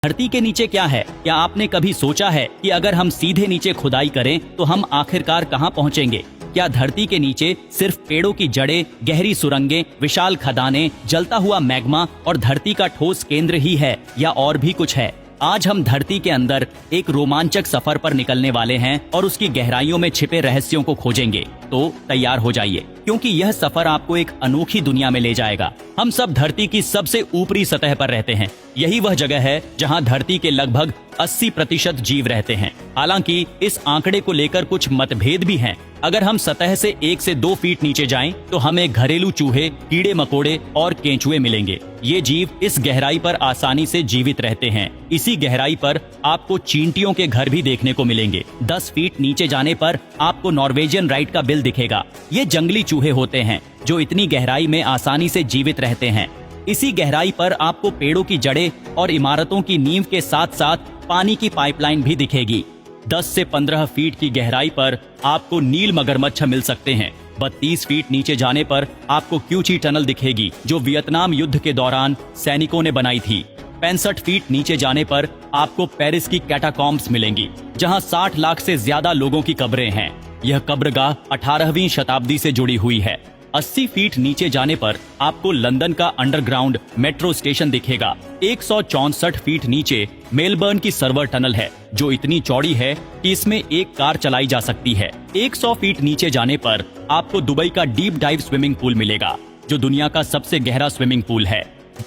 धरती के नीचे क्या है? क्या आपने कभी सोचा है कि अगर हम सीधे नीचे खुदाई करें तो हम आखिरकार कहां पहुंचेंगे? क्या धरती के नीचे सिर्फ पेड़ों की जड़ें, गहरी सुरंगें, विशाल खदानें, जलता हुआ मैग्मा और धरती का ठोस केंद्र ही है, या और भी कुछ है? आज हम धरती के अंदर एक रोमांचक सफर पर निकलने वाले हैं और उसकी गहराइयों में छिपे रहस्यों को खोजेंगे। तो तैयार हो जाइए, क्योंकि यह सफर आपको एक अनोखी दुनिया में ले जाएगा। हम सब धरती की सबसे ऊपरी सतह पर रहते हैं। यही वह जगह है जहां धरती के लगभग 80% जीव रहते हैं। हालांकि इस आंकड़े को लेकर कुछ मतभेद भी हैं। अगर हम सतह से 1 से 2 फीट नीचे जाएं, तो हमें घरेलू चूहे, कीड़े मकोड़े और केंचुए मिलेंगे। ये जीव इस गहराई पर आसानी से जीवित रहते हैं। इसी गहराई पर आपको चींटियों के घर भी देखने को मिलेंगे। 10 फीट नीचे जाने पर आपको नॉर्वेजियन राइट का बिल दिखेगा। ये जंगली चूहे होते हैं जो इतनी गहराई में आसानी से जीवित रहते हैं। इसी गहराई पर आपको पेड़ों की जड़ें और इमारतों की नींव के साथ साथ पानी की पाइपलाइन भी दिखेगी। 10 से 15 फीट की गहराई पर आपको नील मगरमच्छ मिल सकते हैं। 32 फीट नीचे जाने पर आपको क्यूची टनल दिखेगी, जो वियतनाम युद्ध के दौरान सैनिकों ने बनाई थी। 65 फीट नीचे जाने पर आपको पेरिस की कैटाकॉम्ब्स मिलेंगी, जहां 60 लाख से ज्यादा लोगों की कब्रें हैं। यह कब्रगाह 18वीं शताब्दी से जुड़ी हुई है। 80 फीट नीचे जाने पर आपको लंदन का अंडरग्राउंड मेट्रो स्टेशन दिखेगा। 164 फीट नीचे मेलबर्न की सर्वर टनल है, जो इतनी चौड़ी है कि इसमें एक कार चलाई जा सकती है। 100 फीट नीचे जाने पर आपको दुबई का डीप डाइव स्विमिंग पूल मिलेगा, जो दुनिया का सबसे गहरा स्विमिंग पूल है।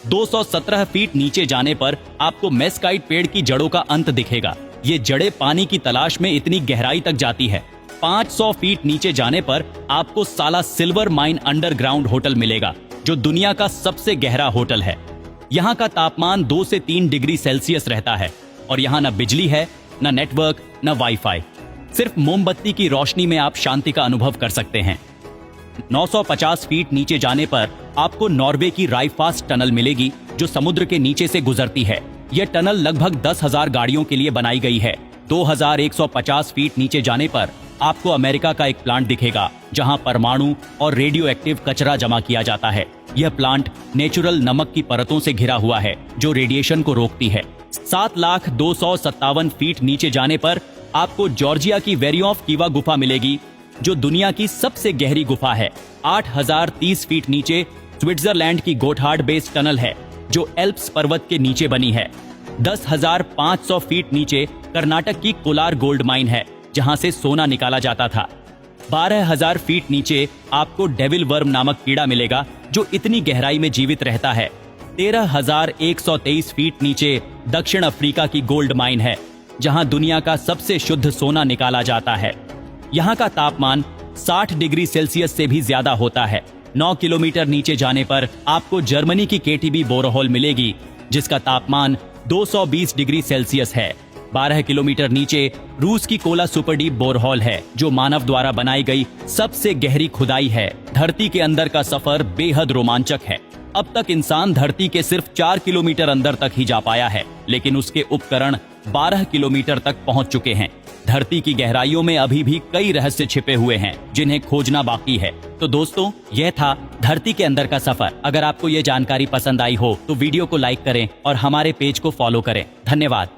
217 फीट नीचे जाने पर आपको मेस्काइट पेड़ की जड़ों का अंत दिखेगा। ये जड़ें पानी की तलाश में इतनी गहराई तक जाती है। 500 फीट नीचे जाने पर आपको साला सिल्वर माइन अंडरग्राउंड होटल मिलेगा, जो दुनिया का सबसे गहरा होटल है। यहाँ का तापमान 2 से 3 डिग्री सेल्सियस रहता है और यहाँ न बिजली है, न नेटवर्क, न वाईफाई। सिर्फ मोमबत्ती की रोशनी में आप शांति का अनुभव कर सकते हैं। 950 फीट नीचे जाने पर आपको नॉर्वे की राइफास्ट टनल मिलेगी, जो समुद्र के नीचे से गुजरती है। यह टनल लगभग 10,000 गाड़ियों के लिए बनाई गई है। 2150 फीट नीचे जाने पर आपको अमेरिका का एक प्लांट दिखेगा, जहां परमाणु और रेडियो एक्टिव कचरा जमा किया जाता है। यह प्लांट नेचुरल नमक की परतों से घिरा हुआ है, जो रेडिएशन को रोकती है। 7,257 फीट नीचे जाने पर आपको जॉर्जिया की वेरी ऑफ कीवा गुफा मिलेगी, जो दुनिया की सबसे गहरी गुफा है। 8,030 फीट नीचे स्विट्जरलैंड की गोथार्ड बेस टनल है, जो एल्प्स पर्वत के नीचे बनी है। 10,500 फीट नीचे कर्नाटक की कोलार गोल्ड माइन है, जहां से सोना निकाला जाता था। 12,000 फीट नीचे आपको डेविल वर्म नामक कीड़ा मिलेगा, जो इतनी गहराई में जीवित रहता है। 13,123 फीट नीचे दक्षिण अफ्रीका की गोल्ड माइन है, जहां दुनिया का सबसे शुद्ध सोना निकाला जाता है। यहाँ का तापमान 60 डिग्री सेल्सियस से भी ज्यादा होता है। 9 किलोमीटर नीचे जाने पर आपको जर्मनी की केटीबी बोरहोल मिलेगी, जिसका तापमान 220 डिग्री सेल्सियस है। 12 किलोमीटर नीचे रूस की कोला सुपरडीप बोरहोल है, जो मानव द्वारा बनाई गई सबसे गहरी खुदाई है। धरती के अंदर का सफर बेहद रोमांचक है। अब तक इंसान धरती के सिर्फ 4 किलोमीटर अंदर तक ही जा पाया है, लेकिन उसके उपकरण 12 किलोमीटर तक पहुंच चुके हैं। धरती की गहराइयों में अभी भी कई रहस्य छिपे हुए हैं, जिन्हें खोजना बाकी है। तो दोस्तों, यह था धरती के अंदर का सफर। अगर आपको ये जानकारी पसंद आई हो तो वीडियो को लाइक करें और हमारे पेज को फॉलो करें। धन्यवाद।